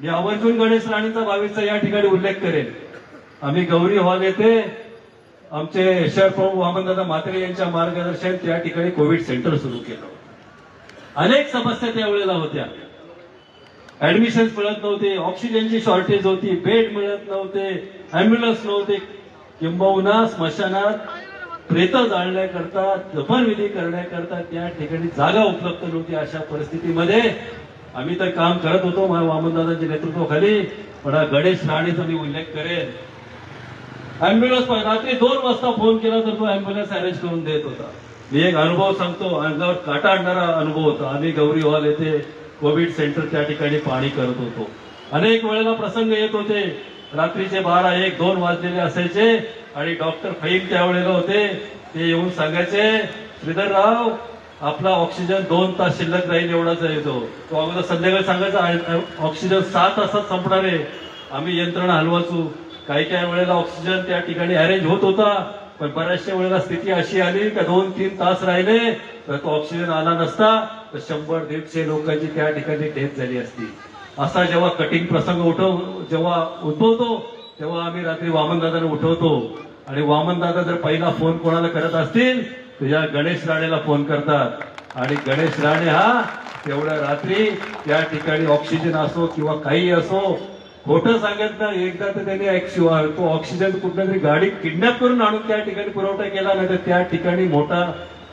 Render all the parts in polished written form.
मी आवर्जून गणेश राणेंचा 22चा या ठिकाणी उल्लेख करेन. आम्ही गौरी हॉल येथे आमचे शहर प्रमुख वामनदादा म्हात्रे यांच्या मार्गदर्शन त्या ठिकाणी कोविड सेंटर सुरू केलं. अनेक समस्या त्यावेळेला होत्या. ऍडमिशन मिळत नव्हते, ऑक्सिजनची शॉर्टेज होती, बेड मिळत नव्हते, अँब्युलन्स नव्हते, किंबहुना स्मशानात प्रेत जाळण्याकरता दफनविधी करण्याकरता त्या ठिकाणी जागा उपलब्ध नव्हती. अशा परिस्थितीमध्ये आम्ही तर काम करत होतो वामनदादांच्या नेतृत्वाखाली. पण गणेश राणेचा मी उल्लेख करेन. अँब्युलन्स रात्री 2 वाजता फोन केला तर तो अँब्युलन्स अरेंज करून देत होता. मी एक अनुभव सांगतो, अंगावर काटा आणणारा अनुभव होता. आम्ही गौरी हॉल येथे कोविड सेंटर त्या ठिकाणी पाहणी करत होतो. अनेक वेळेला प्रसंग येत होते, रात्रीचे 12, 1, 2 वाजलेले असायचे आणि डॉक्टर फहीम त्यावेळेला होते. ते येऊन सांगायचे, श्रीधरराव आपला ऑक्सिजन 2 तास शिल्लक राहील एवढाच येतो. तो अगोदर संध्याकाळी सांगायचा ऑक्सिजन 6 तासात संपणार आहे. आम्ही यंत्रणा हलवायचो. काही काही वेळेला ऑक्सिजन त्या ठिकाणी अरेंज होत होता, पण बऱ्याचशा वेळेला स्थिती अशी आली का 2-3 तास राहिले तर तो ऑक्सिजन आला नसता तर 100-150 लोकांची त्या ठिकाणी डेथ झाली असती. असा जेव्हा कठीण प्रसंग जेव्हा उद्भवतो तेव्हा आम्ही रात्री वामनदादांना उठवतो आणि वामनदादा जर पहिला फोन कोणाला करत असतील तर या गणेश राणेला फोन करतात आणि गणेश राणे हा तेवढ्या रात्री त्या ठिकाणी ऑक्सिजन असो किंवा काही असो खोटं सांगत ना. एकदा तर त्यांनी तो ऑक्सिजन कुठल्या तरी गाडी किडनॅप करून आणून त्या ठिकाणी पुरवठा केला, नाही तर त्या ठिकाणी मोठा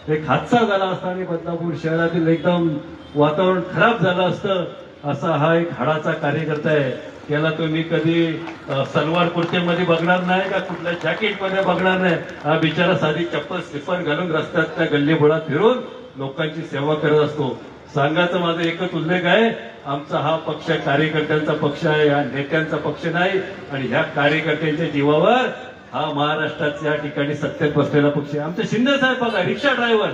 एक हादसा झाला असता आणि बदलापूर शहरातील एकदम वातावरण खराब झालं असतं. असा हा एक हाडाचा कार्यकर्ता आहे. त्याला तुम्ही कधी सलवार कुर्त्यामध्ये बघणार नाही का कुठल्या जॅकेटमध्ये बघणार नाही. हा बिचारा साधी चप्पल स्लिपर घालून रस्त्यात त्या गल्लीबोळात फिरून लोकांची सेवा करत असतो. सांगायचं माझा एकच उल्लेख आहे, आमचा हा पक्ष कार्यकर्त्यांचा पक्ष आहे, हा नेत्यांचा पक्ष नाही. आणि ह्या कार्यकर्त्यांच्या जीवावर हा महाराष्ट्रात या ठिकाणी सत्तेत बसलेला पक्ष आहे. आमचे शिंदे साहेब बघा, रिक्षा ड्रायव्हर